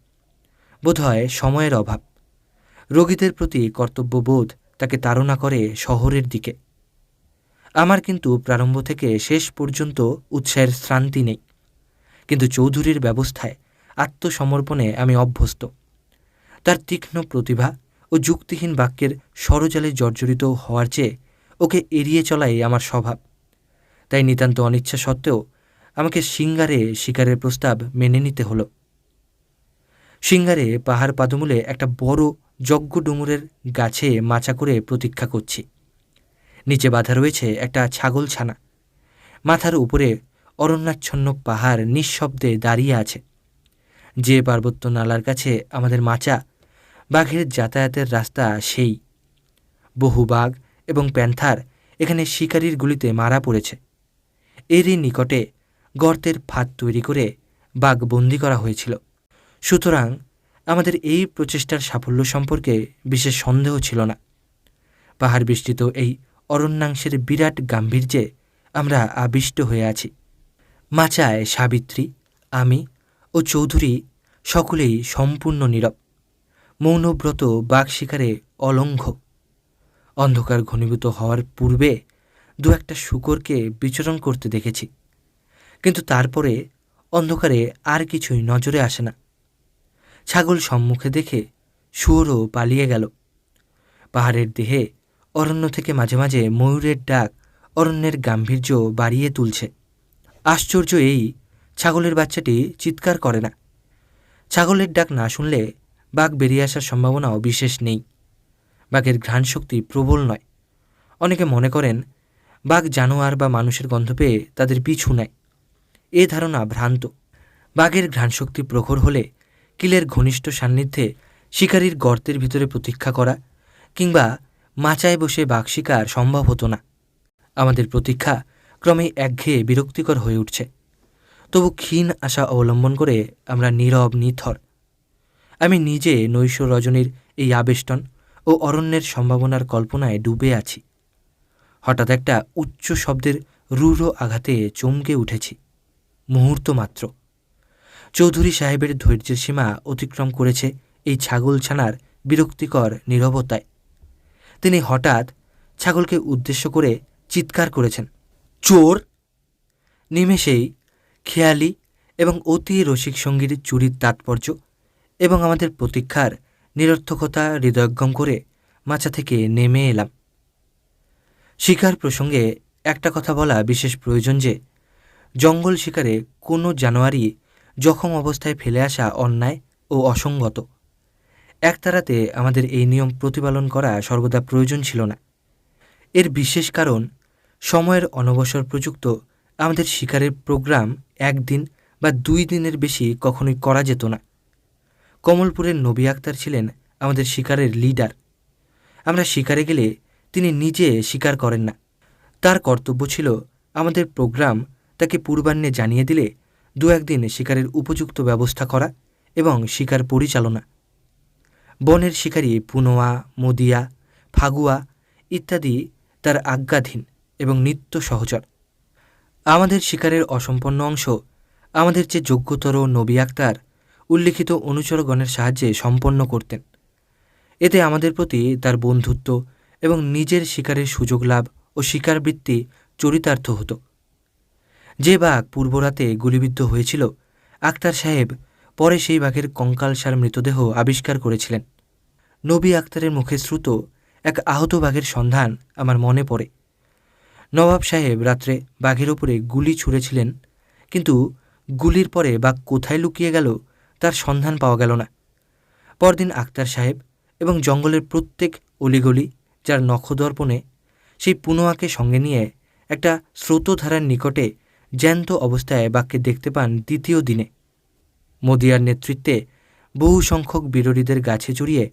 বোধহয় সময়ের অভাব। রোগীদের প্রতি কর্তব্যবোধ তাকে তাড়না করে শহরের দিকে। আমার কিন্তু প্রারম্ভ থেকে শেষ পর্যন্ত উৎসাহের শ্রান্তি নেই, কিন্তু চৌধুরীর ব্যবস্থায় আত্মসমর্পণে আমি অভ্যস্ত। তার তীক্ষ্ণ প্রতিভা ও যুক্তিহীন বাক্যের ষড়জালে জর্জরিত হওয়ার চেয়ে ওকে এড়িয়ে চলাই আমার স্বভাব। তাই নিতান্ত অনিচ্ছা সত্ত্বেও আমাকে সিঙ্গারে শিকারের প্রস্তাব মেনে নিতে হলো। সিঙ্গারে পাহাড় পাদমূলে একটা বড় যজ্ঞ ডুমুরের গাছে মাচা করে প্রতীক্ষা করছি। নিচে বাঁধা রয়েছে একটা ছাগল ছানা। মাথার উপরে অরণ্যাচ্ছন্ন পাহাড় নিঃশব্দে দাঁড়িয়ে আছে। যে পার্বত্য নালার কাছে আমাদের মাচা, বাঘের যাতায়াতের রাস্তা সেই। বহু বাঘ এবং প্যান্থার এখানে শিকারির গুলিতে মারা পড়েছে। এরই নিকটে গর্তের ফাঁদ তৈরি করে বাঘ বন্দি করা হয়েছিল। সুতরাং আমাদের এই প্রচেষ্টার সাফল্য সম্পর্কে বিশেষ সন্দেহ ছিল না। পাহাড় বেষ্টিত এই অরণ্যাংশের বিরাট গাম্ভীর্যে আমরা আবিষ্ট হয়ে আছি। মাচায় সাবিত্রী, আমি ও চৌধুরী সকলেই সম্পূর্ণ নীরব, মৌনব্রত বাঘ শিকারে অলঙ্ঘ। অন্ধকার ঘনীভূত হওয়ার পূর্বে দু একটা শূকরকে বিচরণ করতে দেখেছি, কিন্তু তারপরে অন্ধকারে আর কিছুই নজরে আসে না। ছাগল সম্মুখে দেখে শুয়োরও পালিয়ে গেল। পাহাড়ের দেহে অরণ্য থেকে মাঝে মাঝে ময়ূরের ডাক অরণ্যের গাম্ভীর্য বাড়িয়ে তুলছে। আশ্চর্য এই, ছাগলের বাচ্চাটি চিৎকার করে না। ছাগলের ডাক না শুনলে বাঘ বেরিয়ে আসার সম্ভাবনাও বিশেষ নেই। বাঘের ঘ্রাণশক্তি প্রবল নয়। অনেকে মনে করেন বাঘ জানোয়ার বা মানুষের গন্ধ পেয়ে তাদের পিছু নেয়। এ ধারণা ভ্রান্ত। বাঘের ঘ্রাণশক্তি প্রখর হলে কিলের ঘনিষ্ঠ সান্নিধ্যে শিকারীর গর্তের ভিতরে প্রতীক্ষা করা কিংবা মাচায় বসে বাঘ শিকার সম্ভব হতো না। আমাদের প্রতীক্ষা ক্রমেই একঘেয়ে বিরক্তিকর হয়ে উঠছে। তবু ক্ষীণ আশা অবলম্বন করে আমরা নীরব নিথর। আমি নিজে নৈশ রজনীর এই আবেষ্টন ও অরণ্যের সম্ভাবনার কল্পনায় ডুবে আছি। হঠাৎ একটা উচ্চ শব্দের রূঢ় আঘাতে চমকে উঠেছি। মুহূর্ত মাত্র। চৌধুরী সাহেবের ধৈর্যের সীমা অতিক্রম করেছে এই ছাগলছানার বিরক্তিকর নীরবতায়। তিনি হঠাৎ ছাগলকে উদ্দেশ্য করে চিৎকার করেছেন, চোর! নিমেষেই খেয়ালি এবং অতি রসিক সঙ্গীর চুরির তাৎপর্য এবং আমাদের প্রতীক্ষার নিরর্থকতা হৃদয়ঙ্গম করে মাচা থেকে নেমে এলাম। শিকার প্রসঙ্গে একটা কথা বলা বিশেষ প্রয়োজন যে জঙ্গল শিকারে কোনো জানোয়ারই জখম অবস্থায় ফেলে আসা অন্যায় ও অসঙ্গত। একতারাতে আমাদের এই নিয়ম প্রতিপালন করা সর্বদা প্রয়োজন ছিল না। এর বিশেষ কারণ, সময়ের অনবসর প্রযুক্ত আমাদের শিকারের প্রোগ্রাম একদিন বা 2 দিনের বেশি কখনোই করা যেত না। কমলপুরের নবী আক্তার ছিলেন আমাদের শিকারের লিডার। আমরা শিকারে গেলে তিনি নিজে শিকার করেন না। তার কর্তব্য ছিল আমাদের প্রোগ্রাম তাকে পূর্বাহ্নে জানিয়ে দিলে 2-1 দিন শিকারের উপযুক্ত ব্যবস্থা করা এবং শিকার পরিচালনা। বনের শিকারী পুনোয়া, মদিয়া, ফাগুয়া ইত্যাদি তার আজ্ঞাধীন এবং নিত্য সহচর। আমাদের শিকারের অসম্পন্ন অংশ আমাদের চেয়ে যোগ্যতর নবী আক্তার উল্লিখিত অনুচরগণের সাহায্যে সম্পন্ন করতেন। এতে আমাদের প্রতি তার বন্ধুত্ব এবং নিজের শিকারের সুযোগ লাভ ও শিকারবৃত্তি চরিতার্থ হতো। যে বাঘ পূর্বরাতে গুলিবিদ্ধ হয়েছিল, আক্তার সাহেব পরে সেই বাঘের কঙ্কালসার মৃতদেহ আবিষ্কার করেছিলেন। নবী আক্তারের মুখে শ্রুত এক আহত বাঘের সন্ধান আমার মনে পড়ে। নবাব সাহেব রাত্রে বাঘের ওপরে গুলি ছুঁড়েছিলেন, কিন্তু গুলির পরে বাঘ কোথায় লুকিয়ে গেল তার সন্ধান পাওয়া গেল না। পরদিন আক্তার সাহেব এবং জঙ্গলের প্রত্যেক অলিগলি যার নখদর্পণে সেই পুনোয়াকে সঙ্গে নিয়ে একটা স্রোতধারার নিকটে জ্যান্ত অবস্থায় বাঘকে দেখতে পান দ্বিতীয় দিনে। মদিয়ার নেতৃত্বে বহু সংখ্যক বিরোধীদের গাছে চড়িয়ে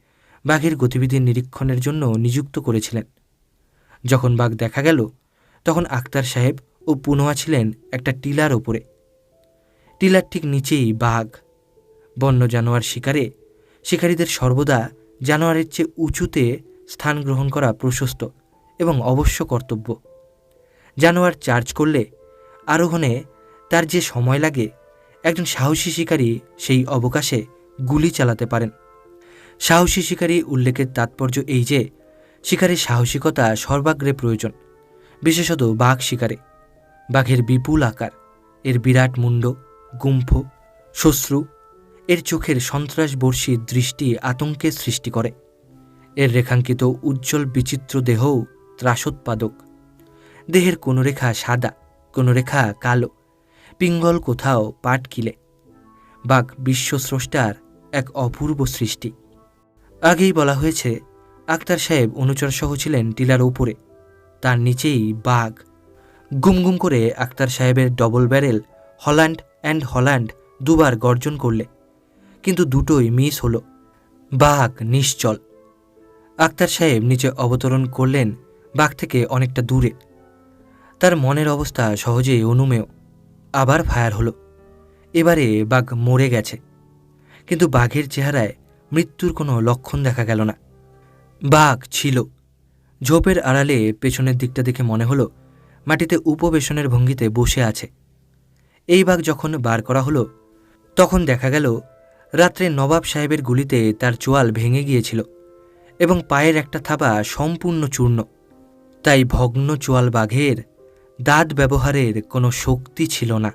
বাঘের গতিবিধি নিরীক্ষণের জন্য নিযুক্ত করেছিলেন। যখন বাঘ দেখা গেল, তখন আক্তার সাহেব ও পুনোয়া ছিলেন একটা টিলার ওপরে। টিলার ঠিক নিচেই বাঘ। বন্য জানোয়ার শিকারে শিকারীদের সর্বদা জানোয়ারের চেয়ে উঁচুতে স্থান গ্রহণ করা প্রশস্ত এবং অবশ্য কর্তব্য। জানোয়ার চার্জ করলে আরোহণে তার যে সময় লাগে, একজন সাহসী শিকারী সেই অবকাশে গুলি চালাতে পারেন। সাহসী শিকারী উল্লেখের তাৎপর্য এই যে শিকারের সাহসিকতা সর্বাগ্রে প্রয়োজন, বিশেষত বাঘ শিকারে। বাঘের বিপুল আকার, এর বিরাট মুণ্ড, গুম্ফ, শ্বশ্রু, এর চোখের সন্ত্রাসবর্ষী দৃষ্টি আতঙ্কের সৃষ্টি করে। এর রেখাঙ্কিত উজ্জ্বল বিচিত্র দেহও ত্রাসোৎপাদক। দেহের কোনো রেখা সাদা, কোনো রেখা কালো, পিঙ্গল কোথাও পাটকিলে। বাঘ বিশ্বস্রষ্টার এক অপূর্ব সৃষ্টি। আগেই বলা হয়েছে, আক্তার সাহেব অনুচরসহ ছিলেন টিলার উপরে, তার নিচেই বাঘ। গুমগুম করে আক্তার সাহেবের double barrel Holland and Holland 2 বার গর্জন করলে, কিন্তু দুটোই মিস হলো। বাঘ নিশ্চল। আক্তার সাহেব নিচে অবতরণ করলেন বাঘ থেকে অনেকটা দূরে। তার মনের অবস্থা সহজেই অনুমেয়। আবার ফায়ার হলো। এবারে বাঘ মরে গেছে, কিন্তু বাঘের চেহারায় মৃত্যুর কোনো লক্ষণ দেখা গেল না। বাঘ ছিল। ঝোপের আড়ালে পেছনের দিকটা দেখে মনে হলো মাটিতে উপবেশনের ভঙ্গিতে বসে আছে। এই বাঘ যখন বার করা হলো তখন দেখা গেল রাত্রে নবাব সাহেবের গুলিতে তার চোয়াল ভেঙে গিয়েছিল এবং পায়ের একটা থাবা সম্পূর্ণ চূর্ণ। তাই ভগ্ন চোয়াল বাঘের দাঁত ব্যবহারের কোনো শক্তি ছিল না।